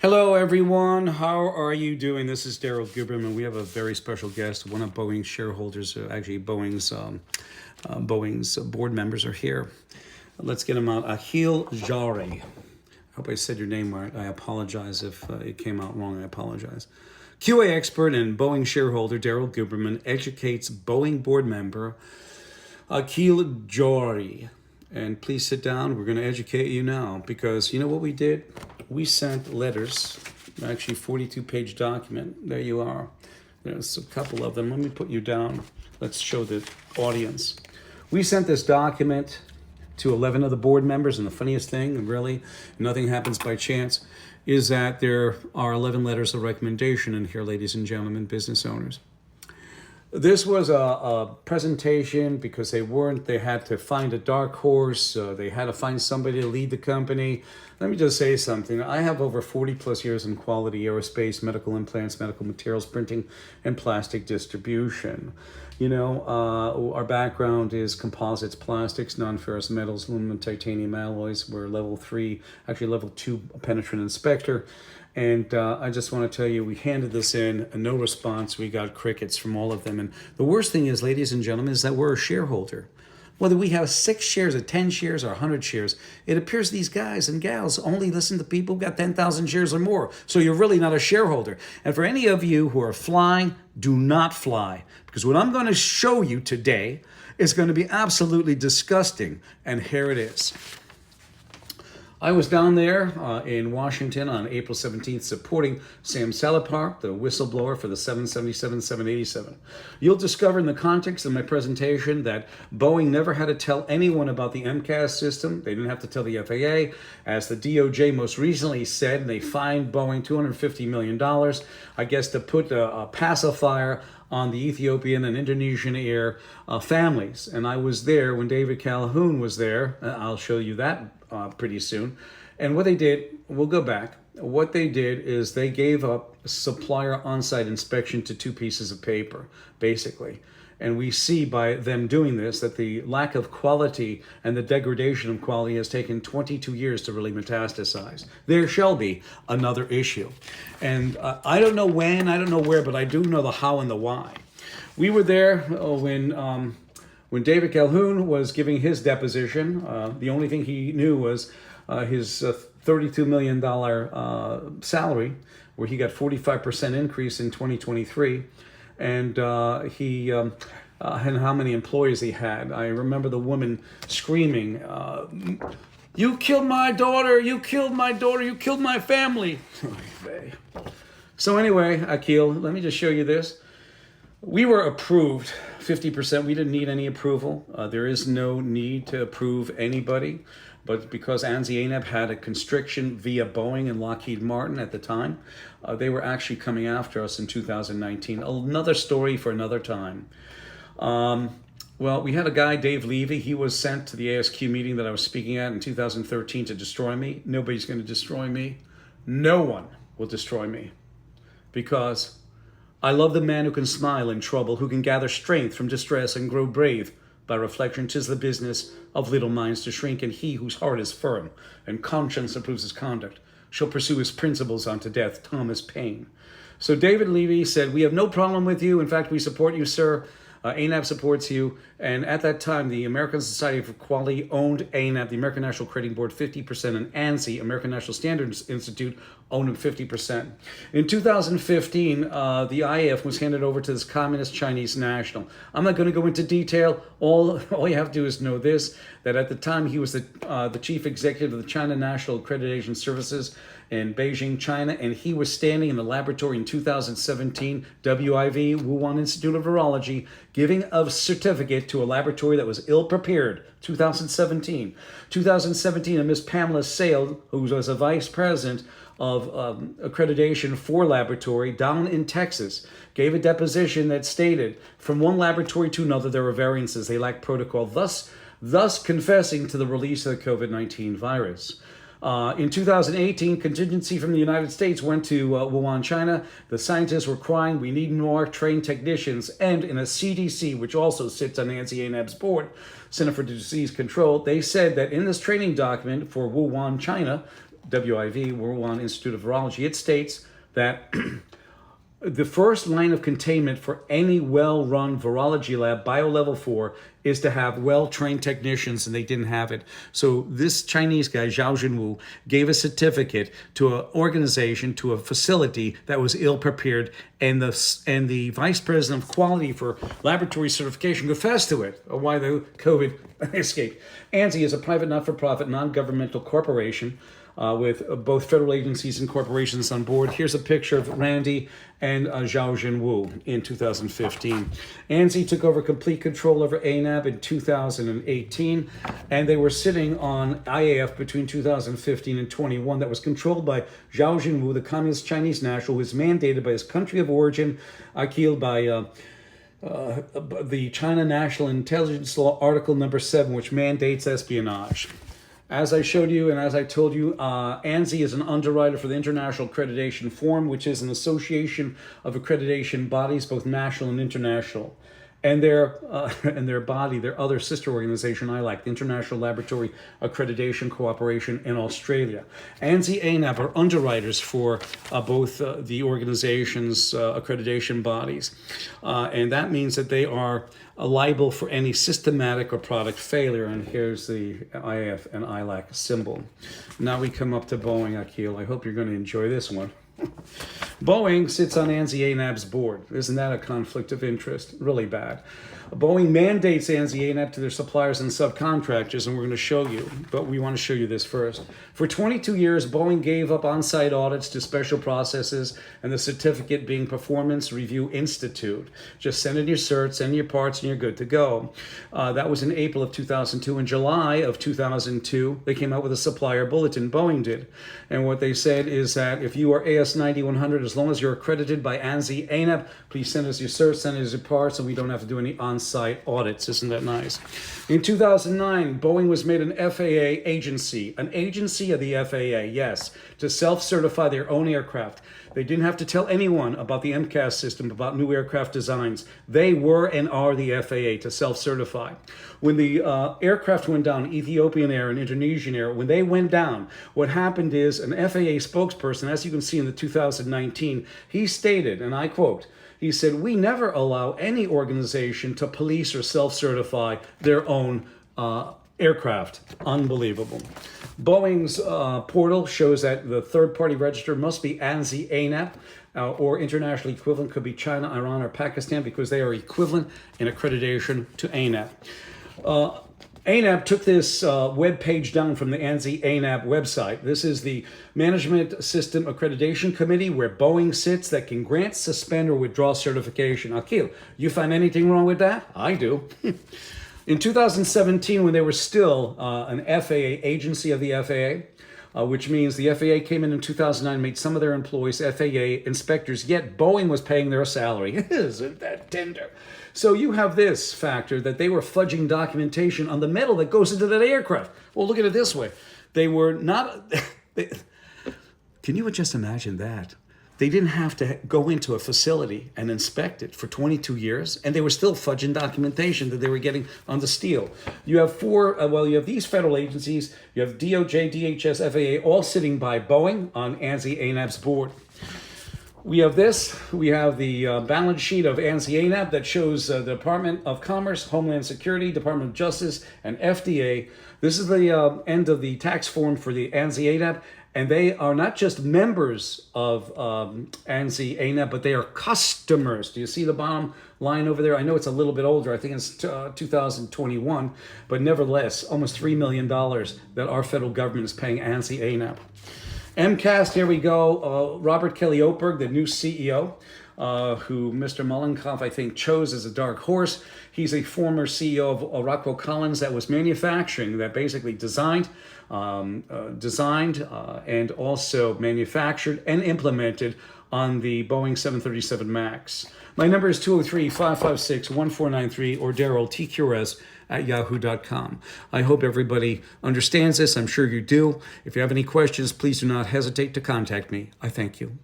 Hello, everyone. How are you doing? This is Daryl Guberman. We have a very special guest. One of Boeing's shareholders, actually Boeing's board members are here. Let's get them out. AKHIL JOHRI. I hope I said your name right. I apologize if it came out wrong. I apologize. QA expert and Boeing shareholder Daryl Guberman educates Boeing board member AKHIL JOHRI. And please sit down. We're going to educate you now because you know what we did? We sent letters, actually 42-page document. There you are. There's a couple of them. Let me put you down. Let's show the audience. We sent this document to 11 of the board members, and the funniest thing, and really nothing happens by chance, is that there are 11 letters of recommendation in here, ladies and gentlemen, business owners. This was a presentation because they had to find a dark horse. They had to find somebody to lead the company. Let me just say something. I have over 40 plus years in quality aerospace, medical implants, medical materials, printing, and plastic distribution. You know, our background is composites, plastics, non-ferrous metals, aluminum, titanium alloys. We're level 3, actually level 2 penetrant inspector. And I just want to tell you, we handed this in, and no response. We got crickets from all of them. And the worst thing is, ladies and gentlemen, is that we're a shareholder. Whether we have 6 shares or 10 shares or 100 shares, it appears these guys and gals only listen to people who've got 10,000 shares or more. So you're really not a shareholder. And for any of you who are flying, do not fly. Because what I'm going to show you today is going to be absolutely disgusting. And here it is. I was down there in Washington on April 17th supporting Sam Salapar, the whistleblower for the 777, 787. You'll discover in the context of my presentation that Boeing never had to tell anyone about the MCAS system. They didn't have to tell the FAA. As the DOJ most recently said, they fined Boeing $250 million, I guess, to put a pacifier on the Ethiopian and Indonesian Air families. And I was there when David Calhoun was there. I'll show you that pretty soon. And what they did, we'll go back. What they did is they gave up supplier on-site inspection to 2 pieces of paper, basically. And we see by them doing this that the lack of quality and the degradation of quality has taken 22 years to really metastasize. There shall be another issue. And I don't know when, I don't know where, but I do know the how and the why. We were there when David Calhoun was giving his deposition. The only thing he knew was his $32 million salary, where he got 45% increase in 2023. And and how many employees he had. I remember the woman screaming, "You killed my daughter, you killed my daughter, you killed my family." So anyway, AKHIL, let me just show you this. We were approved 50%. We didn't need any approval. There is no need to approve anybody. But because ANSI ANAB had a constriction via Boeing and Lockheed Martin at the time, they were actually coming after us in 2019. Another story for another time. Well, we had a guy, Dave Levy. He was sent to the ASQ meeting that I was speaking at in 2013 to destroy me. Nobody's going to destroy me. No one will destroy me. Because I love the man who can smile in trouble, who can gather strength from distress and grow brave. By reflection, 'tis the business of little minds to shrink, and he whose heart is firm and conscience approves his conduct shall pursue his principles unto death. Thomas Paine. So David Levy said, "We have no problem with you. In fact, we support you, sir. ANAB supports you." And at that time, the American Society for Quality owned ANAB, the American National Crediting Board, 50%, and ANSI, American National Standards Institute, owned them 50%. In 2015, the IAF was handed over to this communist Chinese national. I'm not going to go into detail. All you have to do is know this, that at the time he was the chief executive of the China National Accreditation Services in Beijing, China, and he was standing in the laboratory in 2017, WIV, Wuhan Institute of Virology, giving a certificate to a laboratory that was ill-prepared, 2017. 2017, and Miss Pamela Sale, who was a vice president of accreditation for laboratory down in Texas, gave a deposition that stated from one laboratory to another there were variances, they lacked protocol, thus confessing to the release of the COVID-19 virus. In 2018, contingency from the United States went to Wuhan, China. The scientists were crying, we need more trained technicians. And in a CDC, which also sits on Nancy ANAB's board, Center for Disease Control, they said that in this training document for Wuhan, China, WIV, Wuhan Institute of Virology, it states that the first line of containment for any well-run virology lab, biolevel 4, is to have well-trained technicians, and they didn't have it. So this Chinese guy, Zhao Jinwu, gave a certificate to an organization, to a facility that was ill-prepared, and the vice president of quality for laboratory certification confessed to it, why the COVID escaped. ANSI is a private, not-for-profit, non-governmental corporation with both federal agencies and corporations on board. Here's a picture of Randy and Zhao Jinwu in 2015. ANSI took over complete control over ANAB in 2018, and they were sitting on IAF between 2015 and 21 that was controlled by Zhao Jinwu, the communist Chinese national, who is mandated by his country of origin, AKHIL by the China National Intelligence Law, Article number 7, which mandates espionage. As I showed you and as I told you, ANSI is an underwriter for the International Accreditation Forum, which is an association of accreditation bodies, both national and international. And their body, their other sister organization, ILAC, the International Laboratory Accreditation Cooperation in Australia. ANSI, ANAP are underwriters for both the organization's accreditation bodies. And that means that they are liable for any systematic or product failure. And here's the IF and ILAC symbol. Now we come up to Boeing, AKHIL. I hope you're going to enjoy this one. Boeing sits on ANSI ANAB's board. Isn't that a conflict of interest? Really bad. Boeing mandates ANSI ANAB to their suppliers and subcontractors, and we're going to show you, but we want to show you this first. For 22 years, Boeing gave up on-site audits to special processes and the certificate being Performance Review Institute. Just send in your certs, send in your parts, and you're good to go. That was in April of 2002. In July of 2002, they came out with a supplier bulletin, Boeing did. And what they said is that if you are AS9100, as long as you're accredited by ANSI ANAB, please send us your certs, send us your parts, and we don't have to do any on-site audits. Isn't that nice? In 2009, Boeing was made an FAA agency, an agency of the FAA, yes, to self-certify their own aircraft. They didn't have to tell anyone about the MCAS system, about new aircraft designs. They were and are the FAA to self-certify. When the aircraft went down, Ethiopian Air and Indonesian Air, when they went down, what happened is an FAA spokesperson, as you can see in the 2019, he stated, and I quote, he said, "We never allow any organization to police or self-certify their own aircraft." Unbelievable. Boeing's portal shows that the third-party register must be ANSI ANAP, or international equivalent could be China, Iran, or Pakistan, because they are equivalent in accreditation to ANAP. ANAP took this web page down from the ANSI ANAP website. This is the Management System Accreditation Committee where Boeing sits that can grant, suspend, or withdraw certification. AKHIL, you find anything wrong with that? I do. In 2017, when they were still an FAA agency of the FAA, which means the FAA came in 2009, made some of their employees FAA inspectors, yet Boeing was paying their salary. Isn't that tender? So you have this factor that they were fudging documentation on the metal that goes into that aircraft. Well, look at it this way. They were not... Can you just imagine that? They didn't have to go into a facility and inspect it for 22 years, and they were still fudging documentation that they were getting on the steel. You have you have these federal agencies, you have DOJ, DHS, FAA, all sitting by Boeing on ANSI ANAB's board. We have this. We have the balance sheet of ANSI ANAB that shows the Department of Commerce, Homeland Security, Department of Justice, and FDA. This is the end of the tax form for the ANSI ANAB, and they are not just members of ANSI ANAB, but they are customers. Do you see the bottom line over there? I know it's a little bit older. I think it's 2021, but nevertheless, almost $3 million that our federal government is paying ANSI ANAB. MCAS, here we go. Robert Kelly Oberg, the new CEO, who Mr. Mollenkopf, I think, chose as a dark horse. He's a former CEO of Rockwell Collins that was manufacturing, that basically designed and also manufactured and implemented on the Boeing 737 MAX. My number is 203-556-1493 or Daryl, TQRS@yahoo.com. I hope everybody understands this. I'm sure you do. If you have any questions, please do not hesitate to contact me. I thank you.